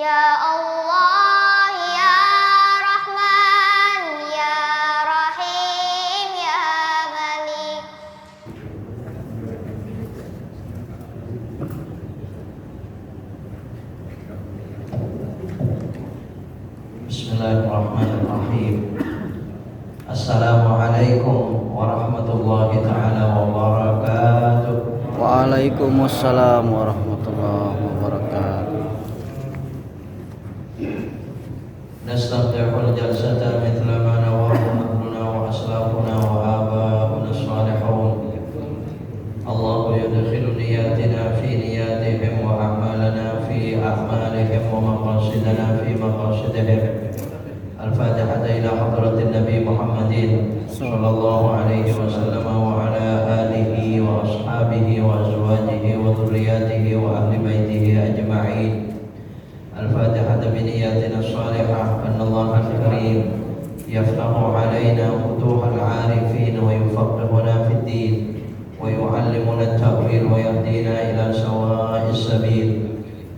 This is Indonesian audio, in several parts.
Ya Allah, Ya Rahman, Ya Rahim, Ya Malik. Bismillahirrahmanirrahim. Assalamualaikum warahmatullahi ta'ala wabarakatuh. Waalaikumsalam warahmatullahi wabarakatuh. Nastafihul jalsata mithla ma nawahu ahluna wa aslafuna wa aba'una salihun. Allahu yudkhilu niyatina fi niyatihim wa a'malana fi a'malihim wa maqasidana fi maqasidihim. Al-Fatihah ila hadratin Nabi Muhammadin sallallahu alaihi wasallam wa ala alihi wa ashabihi wa azwajihi wa dhurriyyatihi wa ahli baitihi ajma'in. Al-Fatihah bi niyatina salihah. Anna Allah al-Karim yaftahu alaina futuhal arifin wa yufaqqihuna fid din wa yu'allimuna at-ta'wil wa yahdina ila sawa'is sabil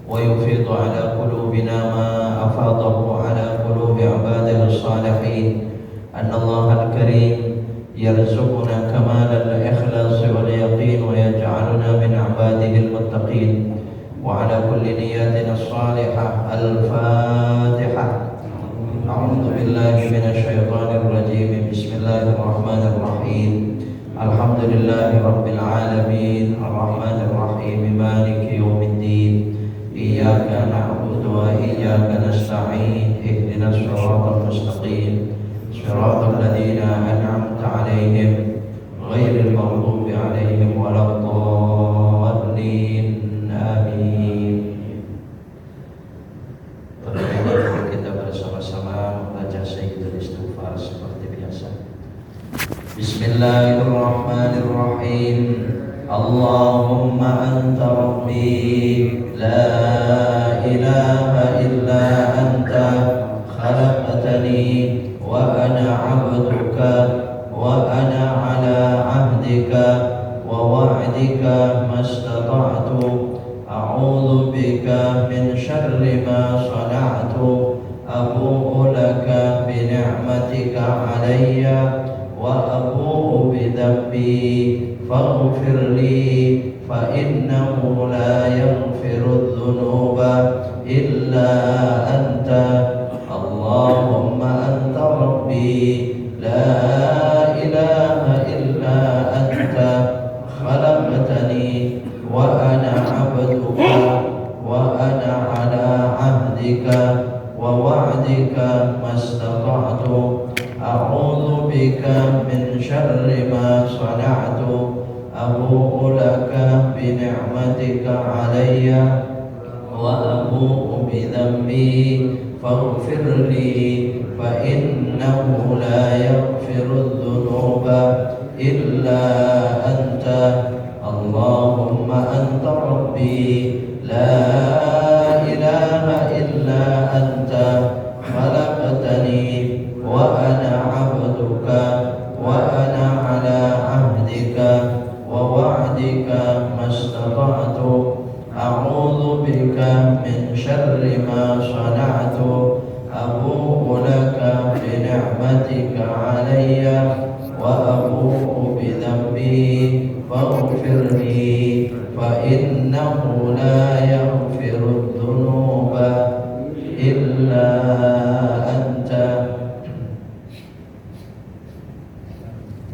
wa yufidu ala qulubina ma afadahu ala qulubi ibadihi as-salihin. Anna Allah al-Karim yarzuquna kamal al-ikhlas wal yaqin wa yaj'aluna min ibadihi al-muttaqin. Wa ala kulli niyatina as-salihah. Al-Fatihah. A'udzu billahi minasy syaithanir rajim. Bismillahirrahmanirrahim. Alhamdulillahi rabbil alamin. Arrahmanir rahim. Maliki yaumiddin. Iyyaka na'budu wa iyyaka nasta'in. Ihdinas siratal mustaqim. Siratal ladzina an'amta 'alaihim ghairil maghdubi 'alaihim waladdallin. Amin. Pertama kita bersama-sama membaca Sayyidul Istighfar seperti biasa. Bismillahirrahmanirrahim. Allahumma anta rabbi la ilaha illa anta khalaqtani wa ana 'abduka wa ana 'ala 'ahdika wa wa'dika mastata'tu. A'udzu bika min syarri ma sana'tu. Abu'u laka bi ni'matika 'alayya wa abu'u bi dhanbi faghfir li fa innahu la yaghfiru dhunuba illa anta. Allahumma anta rabbi la ilaha illa anta khalaqtani wa ana 'abduka wa ana 'ala 'ahdika wa wa'dika mastata'tu. A'udzu bika min syarri ma sana'tu. Abu'u laka bi ni'matika 'alayya wa abu'u bi dhanbi faghfir li fa innahu la yaghfiru dhunuba illa anta. Allahumma anta rabbi la ilaha illa anta khalaqtani wa ana 'abduka wa ana 'ala 'ahdika wa wa'dika mastata'tu. A'udzu bika min syarri ma sana'tu. Abu'u laka bi ni'matika 'alayya wa abu'u bi dhanbi faghfir li fa innahu la yaghfiru dhunuba illa anta.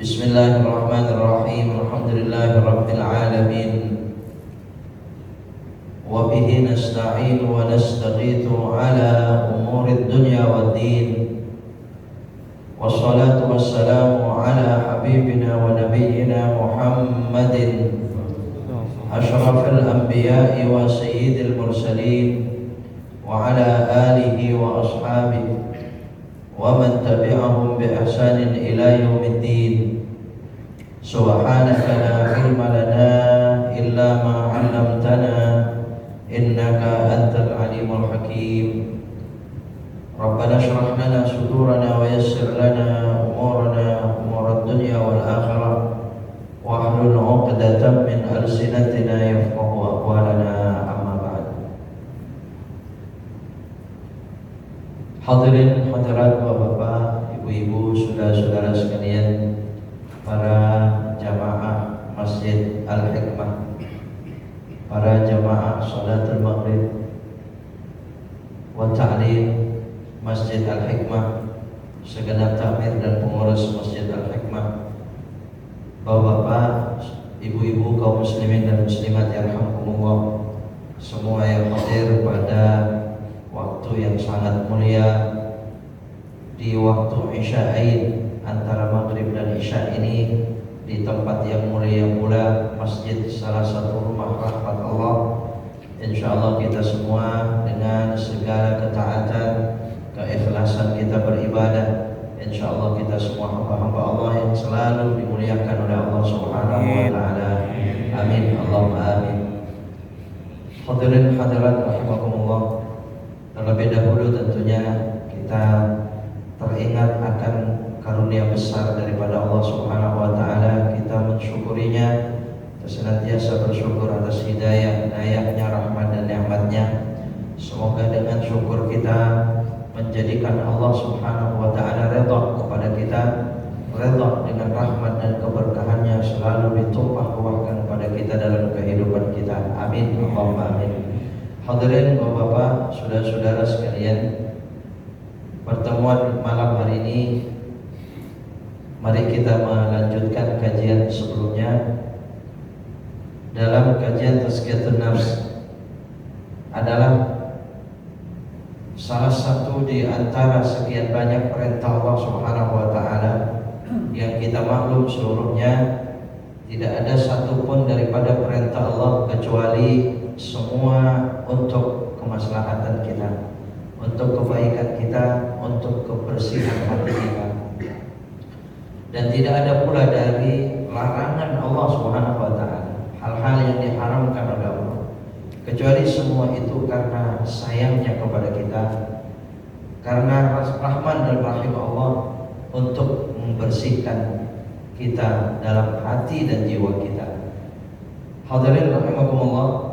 Bismillahirrahmanirrahim. Alhamdulillahi rabbil alamin. Wa bihi nasta'in wa nastaghithu ala umurid dunya waddin. Wassalatu wassalamu ala habibina wa nabiyyina Muhammadin ashrafil anbiya'i wa sayyidil mursalin wa ala alihi wa ashabihi wa man tabi'ahum bi ihsanin ila yaumiddin. Subhanaka la ilma lana illa ma 'allamtana innaka antal alimul hakim. Rabbana shrah lana sudurana wa yassir lana umurana umurad dunya wal akhirah wahlul 'uqdatam min alsinatina yafqahu aqwalana. Amma ba'd. Hadirin hadirat bapak-bapak, ibu-ibu, saudara-saudara sekalian, para jamaah Masjid Al-Hikmah, para jamaah Salatul Maghrib wa Ta'lim Masjid Al-Hikmah, segenap takmir dan pengurus Masjid Al-Hikmah, bapak-bapak, ibu-ibu, kaum muslimin dan muslimat yarhamkumullah, semua yang hadir pada waktu yang sangat mulia, di waktu Isya'ain antara Maghrib dan Isya ini, di tempat yang mulia pula, masjid salah satu rumah rahmat Allah. Insyaallah kita semua dengan segala ketaatan, keikhlasan kita beribadah, insyaallah kita semua hamba-hamba Allah yang selalu dimuliakan oleh Allah Subhanahu wa taala. Amin, Allahumma amin. Hadirin hadirat rahimakumullah, terlebih dahulu tentunya kita teringat akan karunia besar daripada Allah Subhanahu wa taala. Kita mensyukurinya, kita senantiasa bersyukur atas hidayah-nya, rahmat dan nikmatnya. Semoga dengan syukur kita menjadikan Allah Subhanahu wa taala redha kepada kita, redha dengan rahmat dan keberkahannya selalu ditumpah-ruahkan kepada kita dalam kehidupan kita. Amin, Allahumma amin. Hadirin bapak-bapak, saudara-saudara sekalian, pertemuan malam hari ini, mari kita melanjutkan kajian sebelumnya. Dalam kajian Tazkiyatun Nafs adalah salah satu di antara sekian banyak perintah Allah Subhanahu wa taala yang kita maklum seluruhnya tidak ada satupun daripada perintah Allah kecuali semua untuk kemaslahatan kita, untuk kebaikan kita, untuk kebersihan hati kita. Dan tidak ada pula dari larangan Allah Subhanahu wa taala, hal-hal yang diharamkan oleh Allah, kecuali semua itu karena sayangnya kepada kita, karena rahman dan rahim Allah untuk membersihkan kita dalam hati dan jiwa kita. Hadirin rahimakumullah,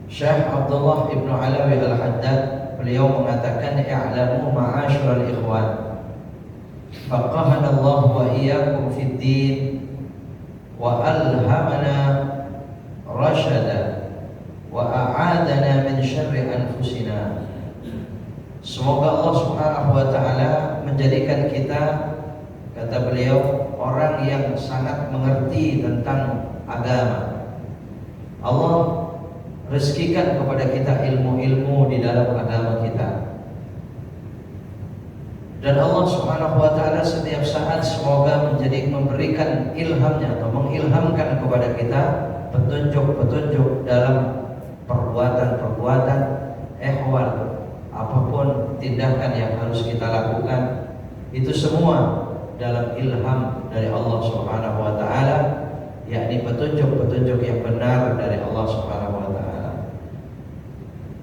Syekh Abdullah Ibn Alawi Al-Haddad, beliau mengatakan, i'lamu ma'asyiral ikhwan, faqahana Allah wa iyyakum fid din wa alhamana rasyada wa a'adana min syarri anfusina. Semoga Allah Subhanahu wa taala menjadikan kita, kata beliau, orang yang sangat mengerti tentang agama. Allah rezekikan kepada kita ilmu-ilmu di dalam agama kita. Dan Allah Subhanahu wa taala setiap saat semoga memberikan ilhamnya atau mengilhamkan kepada kita petunjuk-petunjuk dalam perbuatan-perbuatan, ehwal, apapun tindakan yang harus kita lakukan, itu semua dalam ilham dari Allah Subhanahu wa taala, yakni petunjuk-petunjuk yang benar dari Allah Subhanahu wa taala.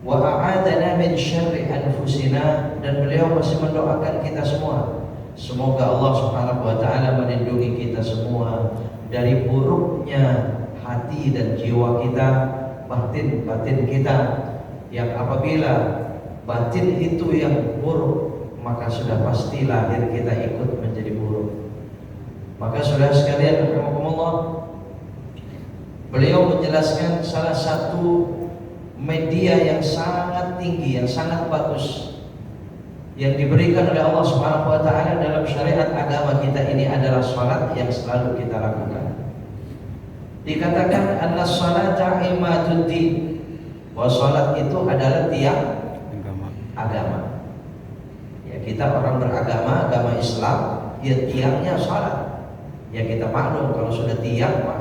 Wa a'adana min syarri anfusina, dan beliau masih mendoakan kita semua, semoga Allah Subhanahu wa taala melindungi kita semua dari buruknya hati dan jiwa kita, batin kita, yang apabila batin itu yang buruk, maka sudah pasti lahir kita ikut menjadi buruk. Maka saudara sekalian rahimakumullah, beliau menjelaskan salah satu media yang sangat tinggi, yang sangat bagus yang diberikan oleh Allah Subhanahu wa taala dalam syariat agama kita ini adalah salat yang selalu kita lakukan. Dikatakan anna salata imaduddin, bahwa salat itu adalah tiang agama. Ya, kita orang beragama, agama Islam, ya tiangnya salat. Ya kita maklum kalau sudah tiang, Pak,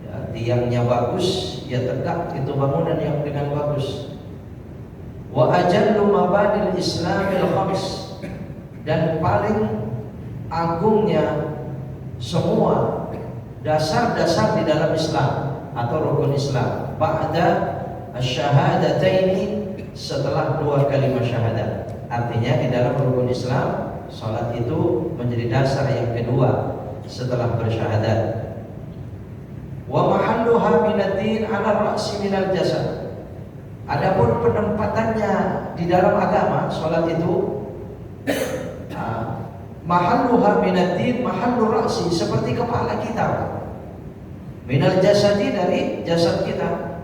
ya, tiangnya bagus, ya tegak itu bangunan yang dengan bagus. Wa ajallu mabadil Islamil khams, dan paling agungnya semua dasar-dasar di dalam Islam atau rukun Islam, ba'da asyhadataini, setelah dua kalimat syahadat. Artinya di dalam rukun Islam, salat itu menjadi dasar yang kedua setelah bersyahadat. Wa mahalluha minad din ala ra'si minal jasad, Adapun penempatannya di dalam agama, sholat itu mahalluha minad-din mahallur ra'si, seperti kepala kita. Minal jasadi, dari jasad kita.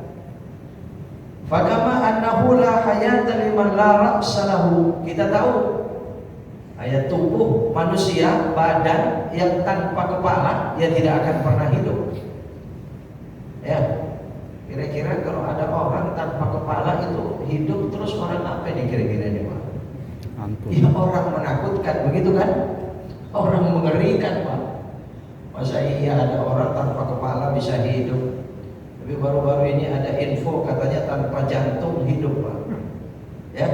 Fakama annahu la hayata liman la ra'sa lahu. Kita tahu ayat tubuh manusia, badan yang tanpa kepala, ya tidak akan pernah hidup. Ya, kira-kira kalau ada orang tanpa kepala itu hidup terus, orang apa nih kira-kira ini Pak? Ya orang menakutkan, begitu kan? Orang mengerikan Pak. Masa iya ada orang tanpa kepala bisa hidup? Tapi baru-baru ini ada info katanya tanpa jantung hidup Pak. Ya?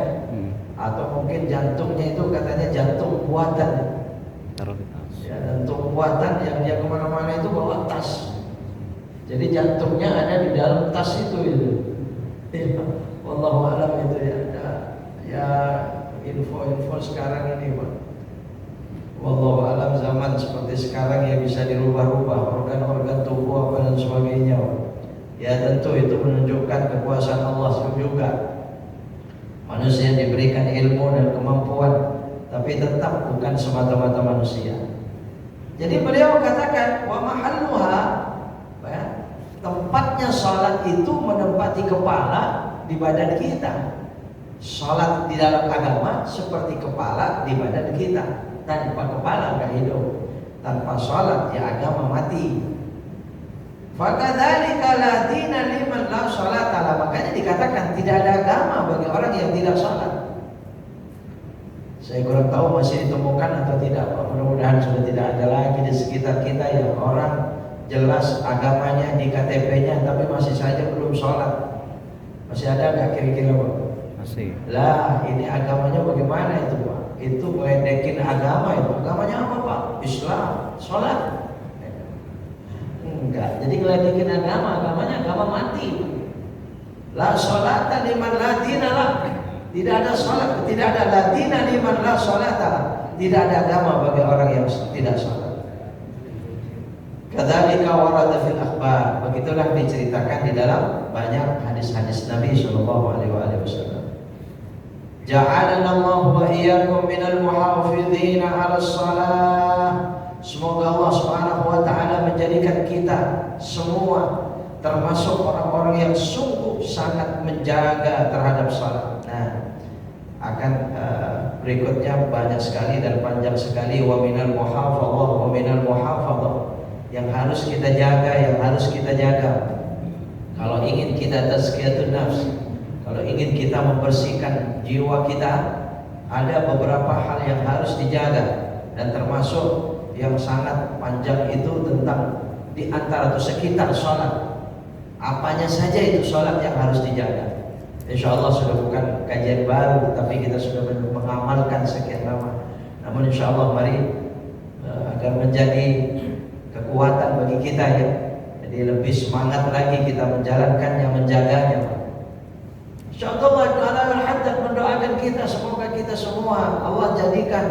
Atau mungkin jantungnya itu katanya jantung buatan. Ya, jantung buatan yang dia kemana-mana itu bawa tas. Jadi jantungnya ada di dalam tas itu. Ya, wallahu a'lam itu ya. Ya info-info sekarang ini Pak. Wallahu a'lam, zaman seperti sekarang ya bisa dirubah-rubah organ-organ tubuh apa dan sebagainya. Ya tentu itu menunjukkan kekuasaan Allah juga. Manusia diberikan ilmu dan kemampuan, tapi tetap bukan semata-mata manusia. Jadi beliau katakan wa mahalluha, ya, tempatnya salat itu menempati kepala di badan kita. Salat di dalam agama seperti kepala di badan kita. Tanpa kepala nggak hidup. Tanpa salat ya agama mati. Fakadzalika la dina liman la salata. Makanya dikatakan tidak ada agama bagi orang yang tidak salat. Saya kurang tahu masih ditemukan atau tidak. Mudah-mudahan sudah tidak ada lagi di sekitar kita yang orang jelas agamanya di KTP-nya tapi masih saja belum salat. Masih ada nggak kira-kira Pak? Masih. Lah ini agamanya bagaimana itu Pak? Itu meledekin agama itu. Agamanya apa Pak? Islam, salat. Enggak. Jadi ngeledekin agama, agamanya agama mati. La salata liman la dina lah. Tidak ada salat, tidak ada la dina liman la salata. Tidak ada agama bagi orang yang tidak salat. Kadzalika warada fil akhbar. Begitulah diceritakan di dalam banyak hadis-hadis Nabi sallallahu alaihi wasallam. Ja'alana Allahu wa iyyakum minal muhafizina 'alas shalah. Semoga Allah Subhanahu wa taala menjadikan kita semua termasuk orang-orang yang sungguh sangat menjaga terhadap salat. Nah, akan berikutnya banyak sekali dan panjang sekali wa minal muhafazah wa minal muhafazah, yang harus kita jaga, yang harus kita jaga. Kalau ingin kita tazkiyatun nafs, kalau ingin kita membersihkan jiwa kita, ada beberapa hal yang harus dijaga, dan termasuk yang sangat panjang itu tentang di antara atau sekitar sholat. Apanya saja itu sholat yang harus dijaga. Insya Allah sudah bukan kajian baru, tapi kita sudah mengamalkan sekian lama. Namun insya Allah mari agar menjadi kekuatan bagi kita ya. Jadi lebih semangat lagi kita menjalankannya, menjaganya. Insyaallah Ta'ala mendoakan kita, semoga kita semua Allah jadikan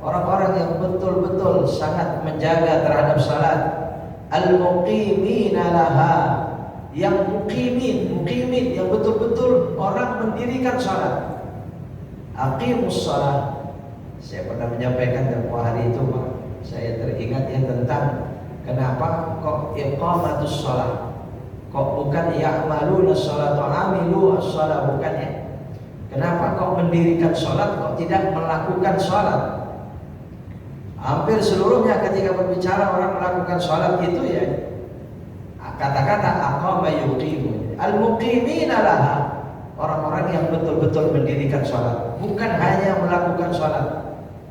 orang-orang yang betul-betul sangat menjaga terhadap salat. Al-muqimina laha, yang muqimin yang betul-betul orang mendirikan salat. Aqimus salat. Saya pernah menyampaikan tempoh hari itu Pak, saya teringat ya tentang kenapa kok iqamatus salat, kok bukan ya'maluna sholata amilu as-shalah, bukan ya. Kenapa kok mendirikan sholat, kok tidak melakukan sholat? Hampir seluruhnya ketika berbicara orang melakukan sholat itu ya kata-kata aqama yuqimu. Al-muqimina laha, orang-orang yang betul-betul mendirikan sholat, bukan hanya melakukan sholat,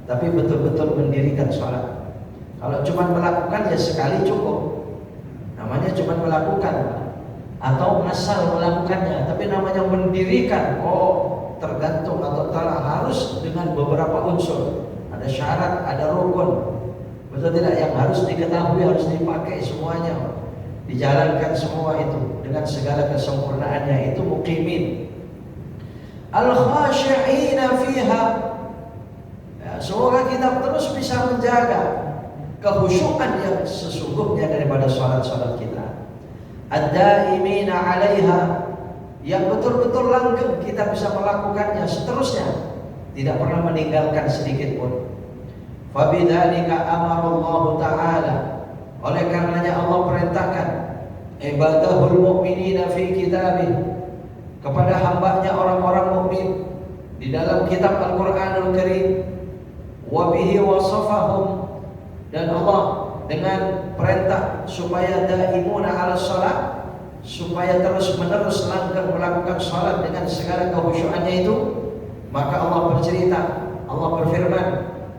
tapi betul-betul mendirikan sholat. Kalau cuma melakukan ya sekali cukup, namanya cuma melakukan, atau asal melakukannya. Tapi namanya mendirikan, tergantung atau harus dengan beberapa unsur. Ada syarat, ada rukun, betul tidak, yang harus diketahui, harus dipakai semuanya, dijalankan semua itu dengan segala kesempurnaannya. Itu muqimin. Al-khashi'ina fiha, ya, semoga kita terus bisa menjaga kehusyukan yang sesungguhnya daripada salat-salat kita. Ad-daimina 'alaiha, yang betul-betul langgeng kita bisa melakukannya seterusnya, tidak pernah meninggalkan sedikit pun. Fabidzalika amarallahu ta'ala, oleh karenanya Allah perintahkan ibadahul mu'minina fi kitabih, kepada hambanya orang-orang mukmin di dalam kitab Al-Qur'anul Karim, wa bihi wasafahum, dan Allah dengan perintah supaya daimuna 'ala shalah, supaya terus-menerus langgeng melakukan salat dengan segala kekhusyuannya itu. Maka Allah bercerita, Allah berfirman,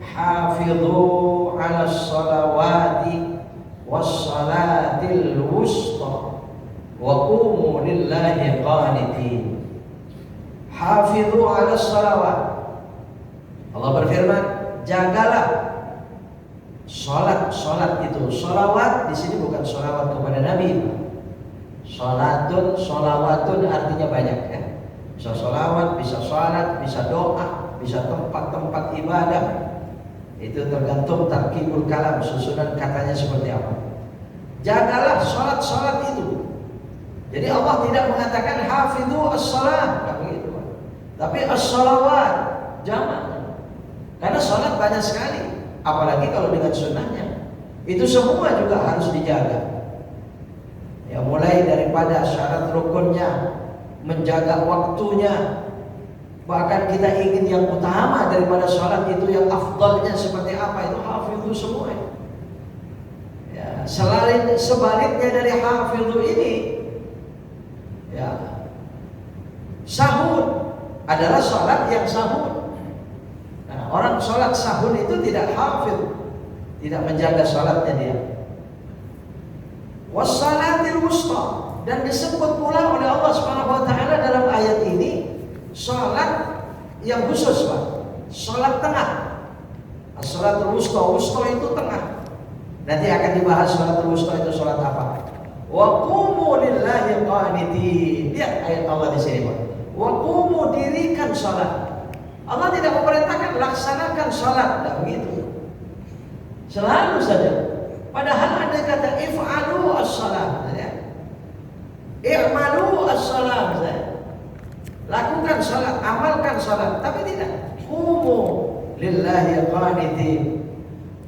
hafidhu 'ala shalawati was-salatil wusta wa qumu lillahi qanitin. Hafidhu 'ala shalawat, Allah berfirman, jagalah salat itu. Shalawat di sini bukan shalawat kepada Nabi. Salatun, sholawatun artinya banyak ya. Bisa sholawat, bisa salat, bisa doa, bisa tempat-tempat ibadah. Itu tergantung tarkibul kalam, susunan katanya seperti apa. Jagalah salat-salat itu. Jadi Allah tidak mengatakan hafidhu as-salat, enggak begitu, tapi as-shalawat jamak. Karena salat banyak sekali, apalagi kalau dengan sunnahnya. Itu semua juga harus dijaga. Ya, mulai daripada syarat rukunnya, menjaga waktunya. Bahkan kita ingin yang utama daripada sholat itu, yang afdalnya seperti apa, itu hafidhu semua. Ya, sebaliknya dari hafidhu ini, ya, sahur adalah sholat yang sahur. Nah, orang sholat sahur itu tidak hafidh, tidak menjaga sholatnya dia. Wassalatil wusta, dan disebut pula oleh Allah Subhanahu wa taala dalam ayat ini salat yang khusus, Pak. Salat tengah. As-salatul wusta, wusta itu tengah. Nanti akan dibahas salatul wusta itu salat apa. Wa qumu lillahi qanitin. Lihat ayat Allah di sini, Pak. Wa qumu, dirikan salat. Allah tidak memerintahkan laksanakan salat, tidak begitu. Selalu saja. Padahal ada kata if'alu as-salat, ya. I'malu as-salat, ya. Lakukan salat, amalkan salat, tapi tidak. Qumu lillahi qanitin.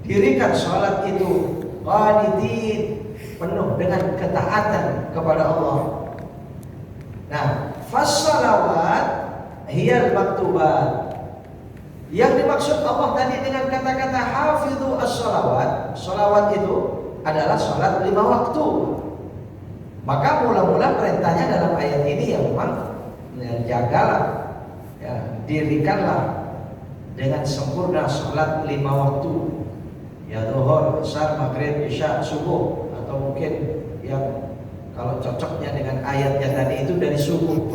Dirikan salat itu qanitin, penuh dengan ketaatan kepada Allah. Nah, fas-salawat hiyal maktubat. Yang dimaksud Allah tadi dengan kata-kata hafidhu as-salawat, salawat itu adalah salat 5 waktu. Maka mula-mula perintahnya dalam ayat ini ya memang, ya, jagalah, ya, dirikanlah dengan sempurna salat 5 waktu. Ya, zuhur, asar, maghrib, isya, subuh, atau mungkin yang kalau cocoknya dengan ayatnya tadi itu dari subuh.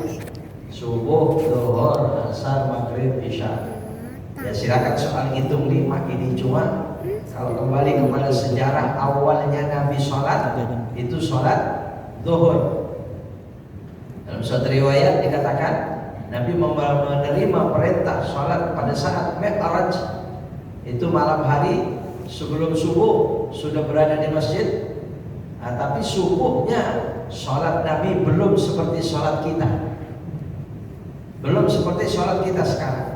Subuh, zuhur, asar, maghrib, isya. Ya, silakan soal hitung 5 ini, cuma kalau kembali kepada sejarah awalnya Nabi sholat, itu sholat zuhur. Dalam suatu riwayat dikatakan Nabi menerima perintah sholat pada saat Mi'raj, itu malam hari sebelum subuh sudah berada di masjid. Nah, tapi subuhnya sholat Nabi belum seperti sholat kita, belum seperti sholat kita sekarang.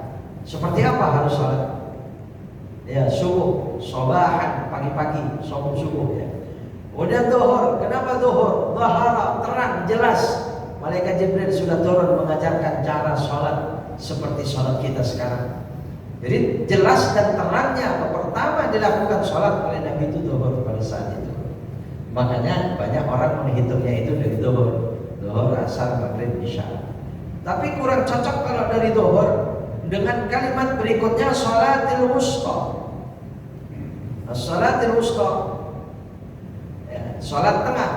Seperti apa harus sholat? Ya, subuh, sobahan, pagi-pagi, subuh ya. Kemudian zuhur, kenapa zuhur? Zahara, terang, jelas. Malaikat Jibril sudah turun mengajarkan cara sholat seperti sholat kita sekarang. Jadi jelas dan terangnya pertama dilakukan sholat oleh Nabi itu zuhur pada saat itu. Makanya banyak orang menghitungnya itu dari zuhur, asar, maghrib, isya. Tapi kurang cocok kalau dari zuhur dengan kalimat berikutnya sholatil wusta. Sholatil wusta, ya, sholat tengah.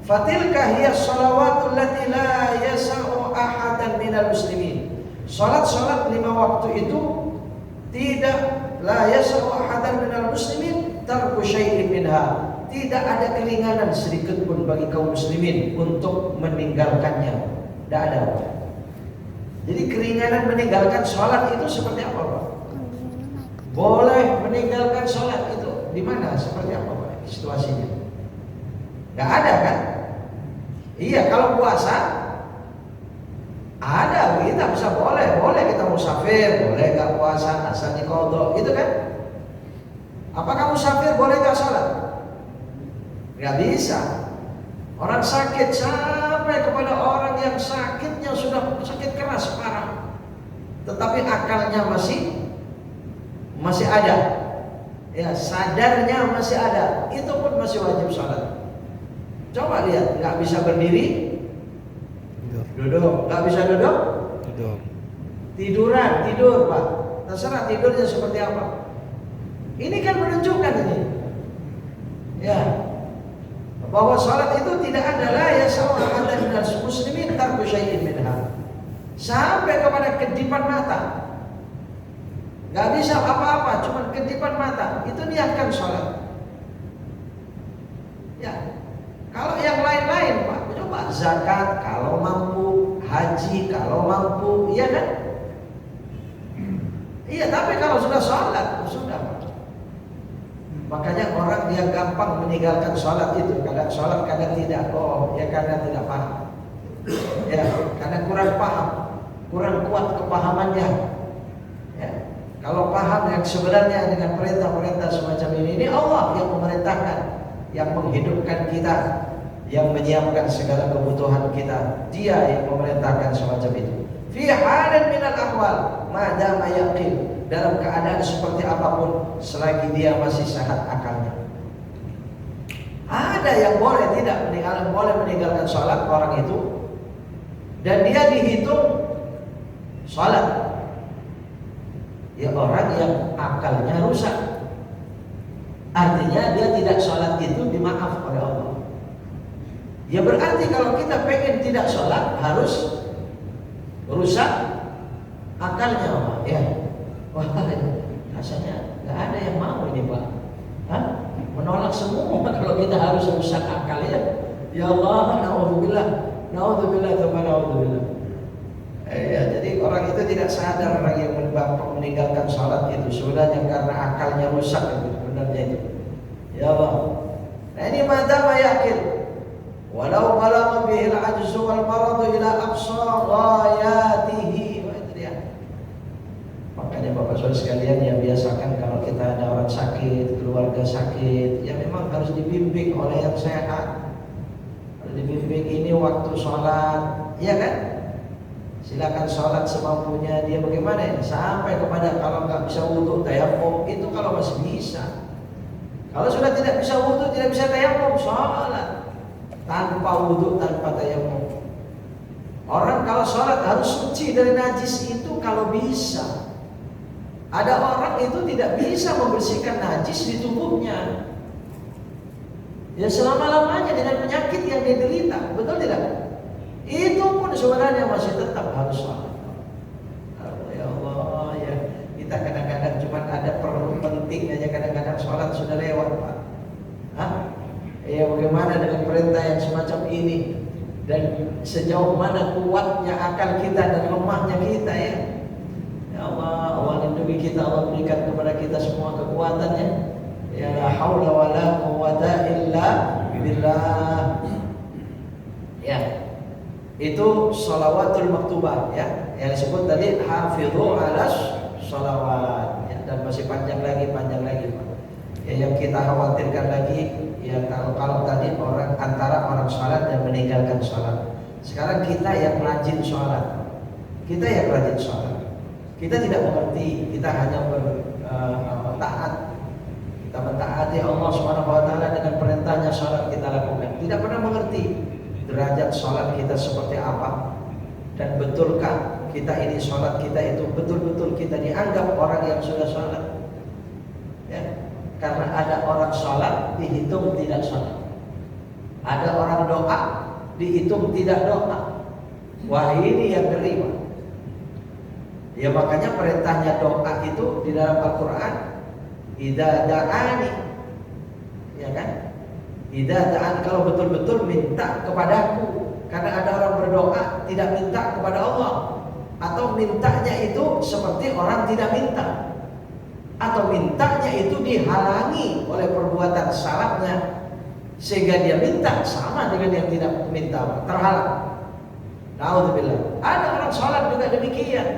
Fatilka hiya sholawatul lati la yasa'u ahadan minal muslimin. Sholat 5 waktu itu tidak la yasa'u ahadan minal muslimin tarku syai'in minha. Tidak ada keringanan sedikit pun bagi kaum muslimin untuk meninggalkannya. Tidak ada. Jadi keringanan meninggalkan sholat itu seperti apa, Pak? Boleh meninggalkan sholat itu di mana? Seperti apa, Pak? Situasinya? Gak ada kan? Iya, kalau puasa Ada, kita bisa boleh kita musafir, boleh gak puasa, asal diqadha, gitu kan? Apakah musafir boleh gak sholat? Gak bisa. Orang sakit, sampai kepada orang yang sakitnya sudah sakit keras parah, tetapi akalnya masih ada, ya sadarnya masih ada, itu pun masih wajib sholat. Coba lihat, nggak bisa berdiri, duduk, nggak bisa duduk, tidur Pak, terserah tidurnya seperti apa. Ini kan menunjukkan ini, ya, bahwa sholat itu tidak adalah ya sama ada minal muslimin tarku syai'in minha, sampai kepada kedipan mata, nggak bisa apa-apa, cuma kedipan mata, itu niatkan sholat. Ya, kalau yang lain-lain Pak, coba zakat kalau mampu, haji kalau mampu, iya kan? Iya, tapi kalau sudah sholat, sudah Pak. Makanya orang dia gampang meninggalkan sholat itu, kadang sholat kadang tidak, ya karena tidak paham, ya karena kurang paham, kurang kuat kepahamannya. Ya, kalau paham yang sebenarnya dengan perintah-perintah semacam ini Allah yang memerintahkan, yang menghidupkan kita, yang menyiapkan segala kebutuhan kita, Dia yang memerintahkan semacam itu. Fi halin minal ahwal madama yaqin, dalam keadaan seperti apapun selagi dia masih sehat akalnya. Ada yang boleh meninggalkan sholat orang itu, dan dia dihitung sholat, ya orang yang akalnya rusak. Artinya dia tidak sholat itu dimaaf oleh Allah. Ya berarti kalau kita pengen tidak sholat harus rusak akalnya, ya. Wah, rasanya nggak ada yang mau ini Pak. Menolak semua kalau kita harus rusak akal, ya. Ya Allah, naudzubillah, naudzubillah. Ya, jadi orang itu tidak sadar, orang yang meninggalkan sholat itu sebenarnya karena akalnya rusak itu sebenarnya itu. Ya Allah. Nah ini madama yakin. Walau balagha bihi al-'ajzu wal maradu ila aqsa ghayatihi. Makanya Bapak Saudara sekalian, ya biasakan kalau kita ada orang sakit, keluarga sakit, ya memang harus dibimbing oleh yang sehat. Harus dibimbing ini waktu sholat, ya kan? Silakan sholat semampunya dia bagaimana ya? Sampai kepada kalau nggak bisa wudu tayammum, itu kalau masih bisa. Kalau sudah tidak bisa wudu, tidak bisa tayammum, sholat tanpa wudu, tanpa tayammum. Orang kalau sholat harus suci dari najis itu kalau bisa. Ada orang itu tidak bisa membersihkan najis di tubuhnya, ya selama-lamanya dengan penyakit yang dia derita, betul tidak? Itu pun sebenarnya masih tetap harus sholat. Ya Allah, ya kita kadang-kadang cuma ada perlu penting aja, kadang-kadang sholat sudah lewat Pak. Ya bagaimana dengan perintah yang semacam ini, dan sejauh mana kuatnya akal kita dan lemahnya kita, ya. Ya Allah, Allah lindungi kita, Allah berikan kepada kita semua kekuatannya. Ya la haula wa la quwwata illa billah. Ya, itu shalawatul maktubah, ya, yang disebut tadi hafidhu alas shalawat, ya, dan masih panjang lagi Pak. Ya, yang kita khawatirkan lagi, ya kalau tadi orang antara orang sholat dan meninggalkan sholat. Sekarang kita yang rajin sholat, kita tidak mengerti, kita hanya taat. Kita mentaati Allah Subhanahu wa taala dengan perintahnya sholat kita lakukan. Tidak pernah mengerti derajat sholat kita seperti apa, dan betulkah kita ini sholat kita itu betul-betul kita dianggap orang yang sudah sholat, ya. Karena ada orang sholat dihitung tidak sholat, ada orang doa dihitung tidak doa. Wah, ini yang ngeri Pak. Ya makanya perintahnya doa itu di dalam Al-Quran, idza da'ani, ya kan? Idza da'an, kalau betul-betul minta kepadaku. Karena ada orang berdoa tidak minta kepada Allah, atau mintanya itu seperti orang tidak minta, atau mintanya itu dihalangi oleh perbuatan salahnya sehingga dia minta sama dengan yang tidak minta, terhalang. Naudzubillah. Ada orang sholat juga demikian.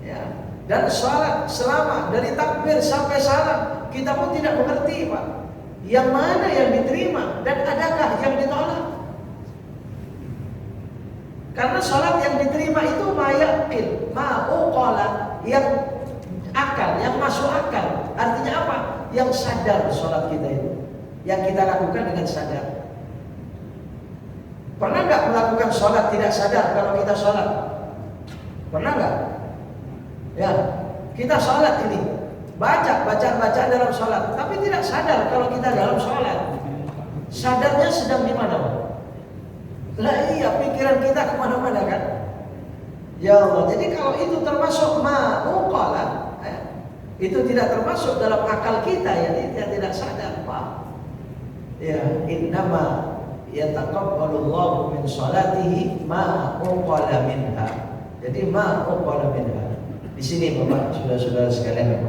Ya. Dan sholat selama dari takbir sampai salam kita pun tidak mengerti, Pak. Yang mana yang diterima dan adakah yang ditolak? Karena sholat yang diterima itu mayaqil, ma'uqala, yang akal, yang masuk akal. Artinya apa? Yang sadar sholat kita itu, yang kita lakukan dengan sadar. Pernah nggak melakukan sholat tidak sadar kalau kita sholat? Pernah nggak? Ya, kita sholat ini baca dalam sholat, tapi tidak sadar kalau kita dalam sholat. Sadarnya sedang di mana? Lah iya, pikiran kita kemana-mana kan? Ya Allah, jadi kalau itu termasuk ma'uqala, itu tidak termasuk dalam akal kita, ya, kita tidak sadar, Pak. Ya, innama yataqabbalullahu min sholatihi ma'uqala minha. Jadi ma'uqala minha. Di sini Bapak, saudara-saudara sekalian,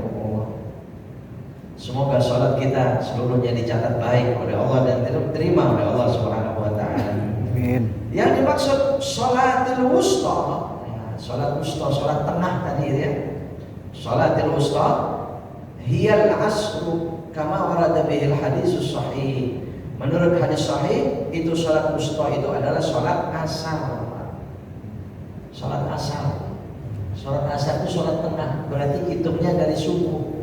semoga sholat kita seluruhnya dicatat baik oleh Allah dan diterima oleh Allah Subhanahu wa taala. Amin. Yang dimaksud sholatil wusta, sholat wusta, sholat tengah tadi ya. Sholatil wusta hiyal asru kama warada bihil hadisus sahih. Menurut hadis sahih itu sholat wusta itu adalah sholat asar. Sholat asar. Sholat asar itu sholat tengah, berarti hitungnya dari subuh.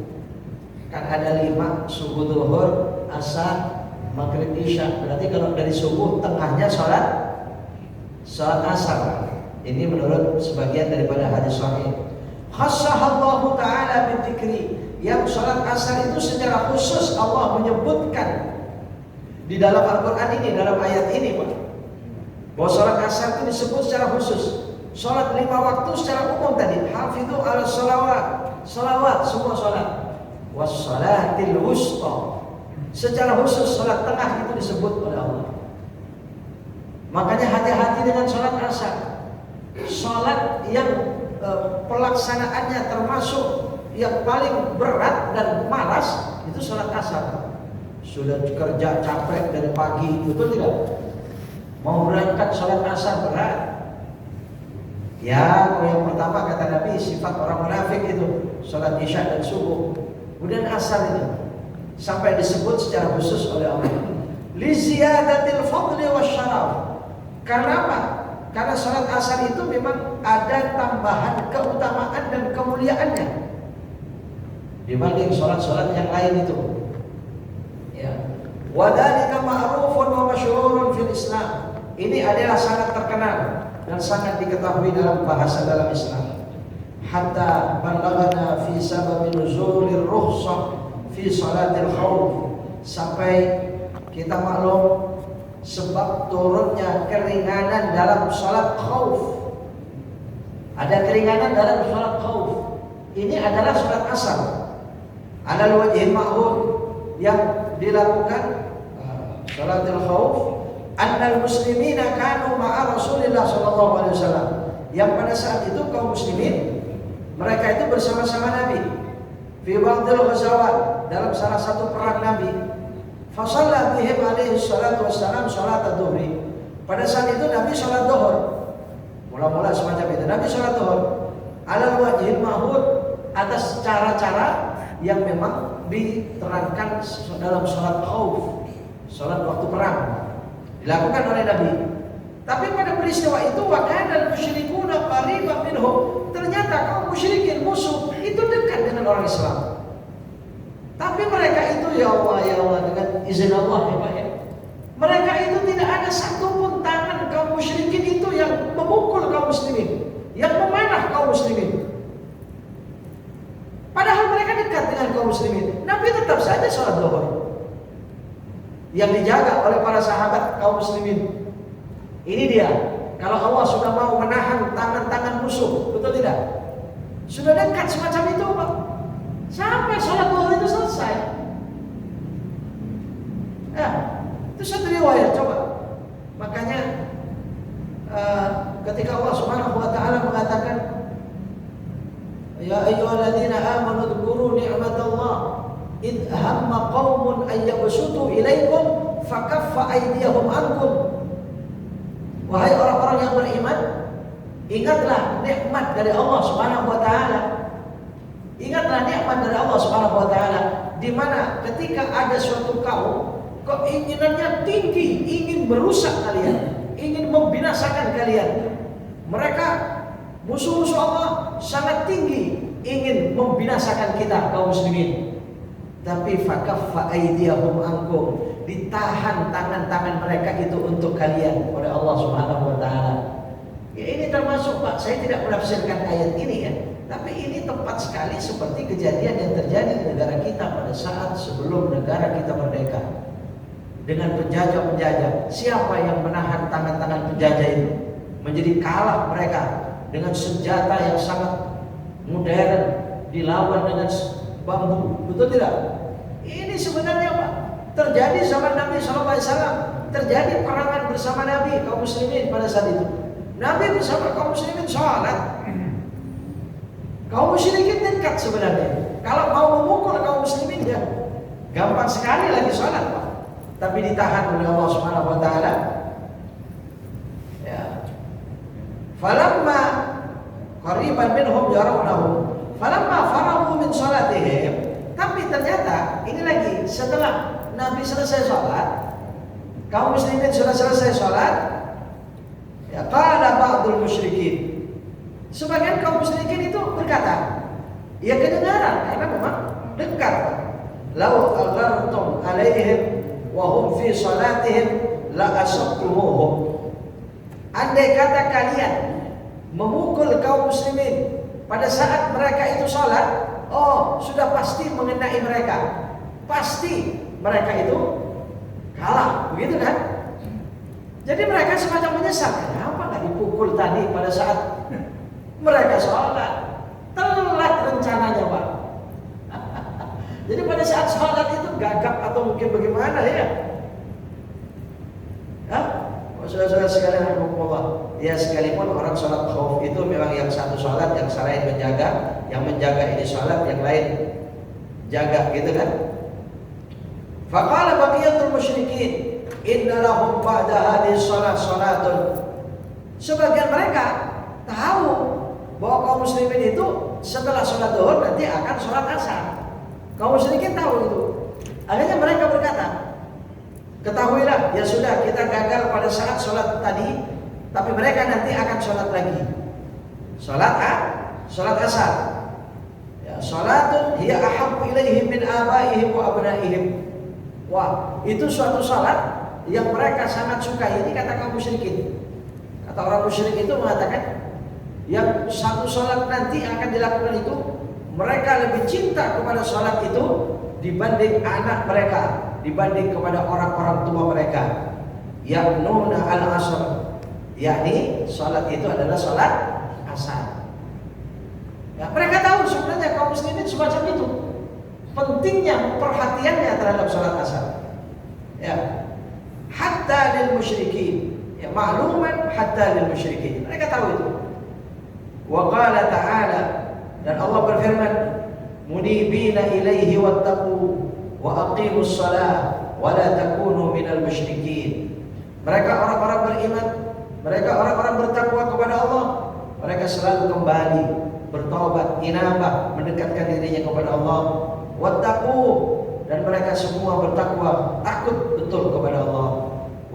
Kan ada 5, subuh, zuhur, asar, maghrib, isya. Berarti kalau dari subuh tengahnya sholat asar. Ini menurut sebagian daripada hadis sahih. Khassahallahu ta'ala bidzikri, yang sholat asar itu secara khusus Allah menyebutkan di dalam Al-Quran ini, dalam ayat ini, Pak, bahwa sholat asar itu disebut secara khusus. Sholat 5 waktu secara umum tadi, hafidhu ala salawat, semua sholat. Wassalatil wusta, secara khusus sholat tengah itu disebut oleh Allah. Makanya hati-hati dengan sholat asar. Sholat yang pelaksanaannya termasuk yang paling berat dan malas itu sholat asar. Sudah kerja capek dari pagi, betul tidak? Mau berangkat sholat asar berat. Ya, kalau yang pertama kata Nabi, sifat orang munafik itu sholat isya dan subuh. Kemudian asar itu sampai disebut secara khusus oleh Allah. Li ziyadatil fadli wasyaraf. Karena apa? Karena sholat asar itu memang ada tambahan keutamaan dan kemuliaannya dibanding sholat-sholat yang lain itu. Ya. Wa dzalika ma'rufun wa masyhurun fil Islam. Ini adalah sangat terkenal dan sangat diketahui dalam bahasa dalam Islam. Hatta balaghana fi sababi nuzulir rukhsah fi salatil khauf, sampai kita maklum sebab turunnya keringanan dalam salat khauf. Ada keringanan dalam salat khauf. Ini adalah salat asar. Alal wajhil ma'hud, yang dilakukan salatul khauf, annal muslimina kanu ma'a Rasulillah sallallahu alaihi wasallam. Yang pada saat itu kaum muslimin mereka itu bersama-sama Nabi fi ba'dil ghazawat, dalam salah satu perang Nabi. Fa shalla bihim alaihi salatu wassalam salat adh-dhuhri. Pada saat itu Nabi salat zuhur. Mula-mula semacam itu. Nabi salat zuhur alal wajhil mahud, atas cara-cara yang memang diterangkan dalam salat khauf, salat waktu perang, dilakukan oleh Nabi. Tapi pada peristiwa itu wakana al-musyrikuna qariban minhum, ternyata kaum musyrikin musuh itu dekat dengan orang Islam. Tapi mereka itu ya Allah dengan izin Allah ya Pak ya, mereka itu tidak ada satupun tangan kaum musyrikin itu yang memukul kaum muslimin, yang memanah kaum muslimin. Padahal mereka dekat dengan kaum muslimin. Nabi tetap saja sholat zuhur yang dijaga oleh para sahabat kaum muslimin. Ini dia, kalau Allah sudah mau menahan tangan-tangan musuh, betul tidak? Sudah dekat semacam itu Pak, sampai sholat zuhur itu selesai. Ya, itu satu riwayat, coba. Makanya ketika Allah Subhanahu wa taala mengatakan ya ayyuhalladzina amanu dzkuru ni'matallah id hamma qaumun ay yabsutu ilaikum fakaffa aydiyahum ankum Wahai orang-orang yang beriman, ingatlah nikmat dari Allah Subhanahu wa taala. Ingatlah nikmat dari Allah Subhanahu wa taala, di mana ketika ada suatu kaum keinginannya tinggi, ingin merusak kalian, ingin membinasakan kalian. Mereka musuh-musuh Allah sangat tinggi, ingin membinasakan kita kaum muslimin. Tapi fakaffa aydiyahum ankum, ditahan tangan-tangan mereka itu untuk kalian oleh Allah Subhanahu wa taala. Ya, ini termasuk, Pak, saya tidak menafsirkan ayat ini ya, tapi ini tepat sekali seperti kejadian yang terjadi di negara kita pada saat sebelum negara kita merdeka. Dengan penjajah-penjajah, siapa yang menahan tangan-tangan penjajah itu? Menjadi kalah mereka dengan senjata yang sangat modern, dilawan dengan bambu, betul tidak? Ini sebenarnya, Pak, terjadi zaman Nabi SAW, terjadi perangan bersama Nabi kaum muslimin pada saat itu. Nabi bersama kaum muslimin sholat. Kaum musyrikin dekat sebenarnya. Kalau mau memukul kaum muslimin ya gampang sekali lagi sholat, Pak. Tapi ditahan oleh Allah Subhanahu wa taala. Ya. Falamma qariban minhum yarawnahum, falamma farahu min salatihim. Tapi ternyata ini lagi setelah Nabi selesai sholat, kaum muslimin sudah selesai sholat, ya qala ba'dul musyrikin, sebagian kaum musyrikin itu berkata, ya kedengaran karena memang dekat, lau aghartum alaihim wa hum fi salatihim la asabtumuhum. Andai kata kalian memukul kaum muslimin pada saat mereka itu sholat, oh sudah pasti mengenai mereka, pasti mereka itu kalah, begitu kan? Jadi mereka semacam menyesal, kenapa nggak dipukul tadi pada saat mereka sholat? Telat rencananya, Pak. Jadi pada saat sholat itu gagap atau mungkin bagaimana ya? Saudara-saudara sekalian rahimahullah, ya sekalipun orang sholat khauf itu memang yang satu sholat, yang lain menjaga, yang menjaga ini sholat, yang lain jaga, gitu kan? Faqala baqiyatul musyrikin inna lahum ba'da hadhihi shalah salatun. Sebagian mereka tahu bahwa kaum muslimin itu setelah sholat zuhur nanti akan sholat asar. Kaum musyrikin tahu itu. Akhirnya mereka berkata, ketahuilah, ya sudah kita gagal pada saat sholat tadi, tapi mereka nanti akan sholat lagi. Sholat asar. Ya, sholatun hiya ahabbu ilaihim min abaihim wa abnaihim. Wah, itu suatu sholat yang mereka sangat sukai. Ini kata kaum musyrikin. Kata orang musyrik itu mengatakan, yang satu sholat nanti akan dilakukan itu, mereka lebih cinta kepada sholat itu dibanding anak mereka, dibanding kepada orang-orang tua mereka. Ya'nuna al-asr, yakni sholat itu adalah sholat asar. Ya, mereka tahu sebenarnya kaum muslimin semacam itu, pentingnya perhatiannya terhadap sholat asar. Ya, hatta lil musyrikin, ya makluman hatta lil musyrikin. Mereka tahu itu. Wa qala ta'ala, dan Allah berfirman, munibina ilaihi wattaqu wa aqimus shalah wa la takunu minal musyrikin. Mereka orang-orang beriman, mereka orang-orang bertakwa kepada Allah, mereka selalu kembali bertaubat, inabah, mendekatkan dirinya kepada Allah. Wattaqu, dan mereka semua bertakwa, takut betul kepada Allah.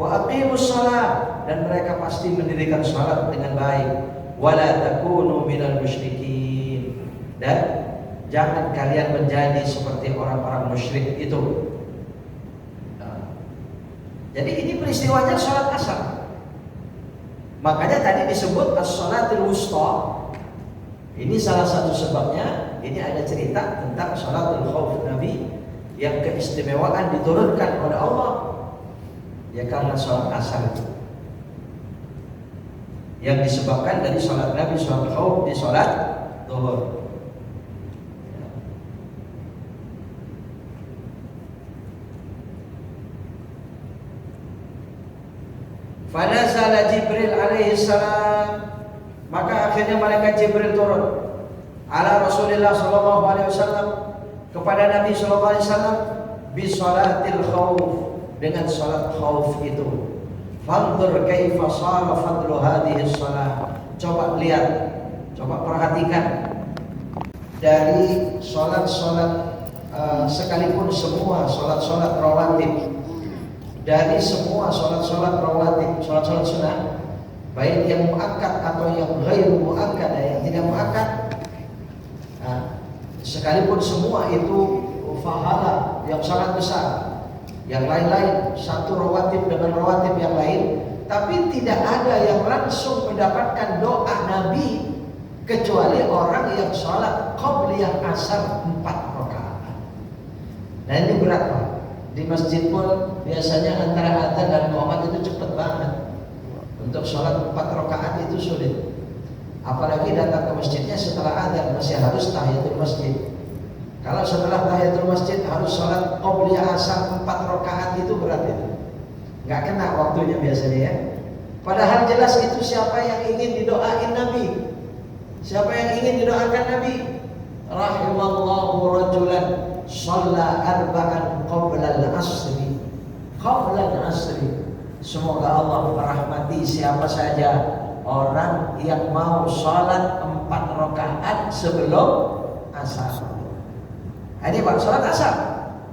Wa aqimus shalah, dan mereka pasti mendirikan salat dengan baik. Wala takunu minal musyrikin, dan jangan kalian menjadi seperti orang-orang musyrik itu. Jadi ini peristiwanya sholat asar. Makanya tadi disebut as-sholatul wusta. Ini salah satu sebabnya. Ini ada cerita tentang sholatul khauf Nabi yang keistimewaan diturunkan oleh Allah, ya karena sholat asar itu, yang disebabkan dari sholat Nabi sholat khauf di sholat zuhur. Fanazala Jibril alaihi salam, maka akhirnya malaikat Jibril turun ala Rasulullah sallallahu alaihi wasallam, kepada Nabi sallallahu alaihi wasallam, bi sholatil khauf, dengan sholat khauf itu. Fanzur kaifa shara fadlu hadhihi shalah. Coba lihat, coba perhatikan dari sholat-sholat sekalipun semua sholat-sholat rawatib, dari semua sholat-sholat rawatib, sholat-sholat sunnah, baik yang muakkad atau yang ghairu muakkad, yang tidak muakkad, sekalipun semua itu fahala yang sangat besar, yang lain-lain satu rawatib dengan rawatib yang lain, tapi tidak ada yang langsung mendapatkan doa Nabi kecuali orang yang sholat qabliyah asar 4 rakaat. Nah ini berat Pak. Di masjid pun biasanya antara adzan dan qomat itu cepat banget. Untuk sholat 4 rakaat itu sulit. Apalagi datang ke masjidnya setelah adzan masih harus tahiyatul masjid. Kalau setelah tahiyatul masjid harus sholat qabliyah asar 4 rakaat itu berat itu. Nggak kena waktunya biasanya ya. Padahal jelas itu siapa yang ingin didoain Nabi. Siapa yang ingin didoakan Nabi? Rahimallahu rajulan shalla arba'an qabla al-asri. Qabla al-asri. Semoga Allah merahmati siapa saja orang yang mau sholat 4 rakaat sebelum asar. Ini Pak, sholat asar,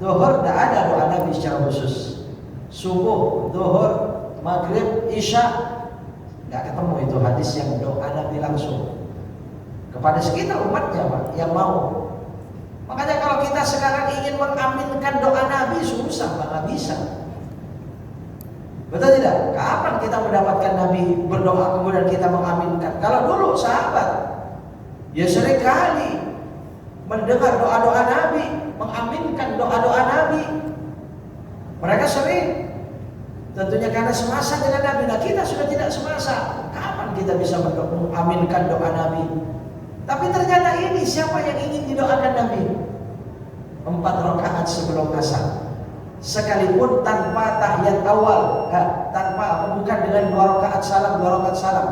zuhur tidak ada doa Nabi secara khusus. Subuh, zuhur, maghrib, isya nggak ketemu itu hadis yang doa Nabi langsung kepada sekitar umatnya Pak yang mau. Makanya kalau kita sekarang ingin mengaminkan doa Nabi susah Pak, nggak bisa. Betul tidak? Kapan kita mendapatkan Nabi berdoa kemudian kita mengaminkan? Kalau dulu sahabat ya sering kali mendengar doa-doa Nabi, mengaminkan doa-doa Nabi. Mereka sering, tentunya karena semasa dengan Nabi. Nah kita sudah tidak semasa, kapan kita bisa mengaminkan doa Nabi? Tapi ternyata ini siapa yang ingin didoakan Nabi? 4 rakaat sebelum asar, sekalipun tanpa tahiyat awal, tanpa, bukan dengan 2 rakaat salam, 2 rakaat salam.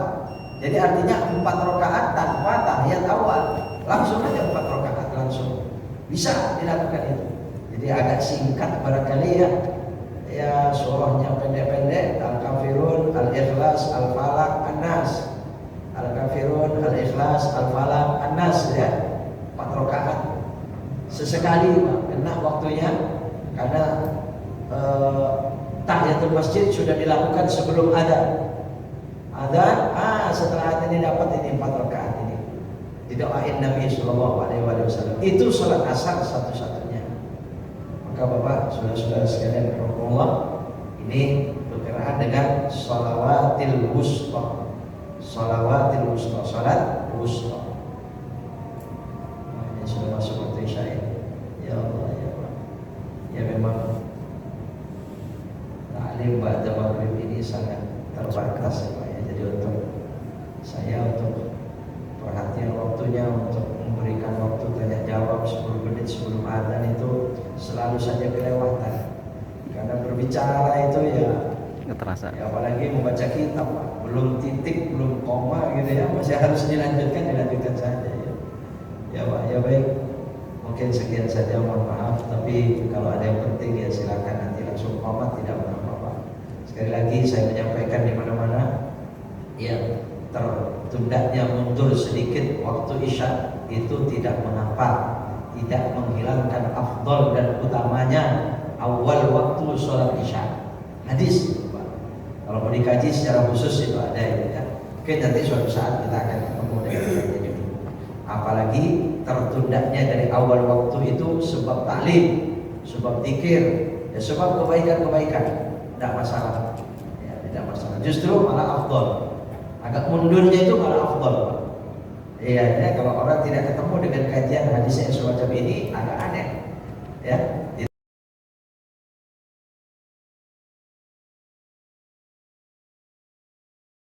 Jadi artinya 4 rakaat tanpa tahiyat awal, langsung aja 4 rakaat langsung bisa dilakukan itu. Jadi agak singkat barangkali ya. Ya surahnya pendek-pendek, Al-Kafirun, Al-Ikhlas, Al-Falaq, An-Nas. Al-Kafirun, Al-Ikhlas, Al-Falaq, An-Nas ya. 4 rakaat. Sesekali kena waktunya karena tahiyatul masjid sudah dilakukan sebelum adzan. Adzan, setelah adzan ini dapat ini 4 rakaat ini. Didoain Nabi sallallahu alaihi wasallam. Itu salat asar satu-satunya. Maka Bapak, saudara-saudara sekalian rahimakumullah, ini berkenaan dengan shalawatil wusta. Shalawatil wusta, salat wusta. Ini sudah masuk waktu isya. Ya Allah ya Allah. Ya memang ta'lim ba'da maghrib ini sangat terbatas ya Pak ya. Jadi untuk saya untuk perhatian waktunya, untuk memberikan waktu tanya jawab 10 menit sebelum adzan itu selalu saja kelewatan. Karena berbicara itu ya Nggak terasa. ya apalagi membaca kitab Pak. Belum titik, belum koma gitu ya, masih harus dilanjutkan saja ya. Ya Pak, ya baik. Mungkin sekian saja, mohon maaf. Tapi kalau ada yang penting ya silakan nanti langsung komat, tidak apa-apa. Sekali lagi saya menyampaikan di mana-mana ya, tertundanya mundur sedikit waktu isya itu tidak mengapa, tidak menghilangkan afdal dan utamanya awal waktu sholat isya. Hadis itu Pak. Kalau mau dikaji secara khusus itu ada ya. Oke, nanti suatu saat kita akan ketemu dengan ini. Apalagi tertundanya dari awal waktu itu sebab taklim, sebab zikir, ya sebab kebaikan-kebaikan, tidak masalah. Ya, tidak masalah. Justru malah afdal. Agak mundurnya itu malah afdal. Iya, ya, kalau orang tidak ketemu dengan kajian hadis yang semacam ini agak aneh.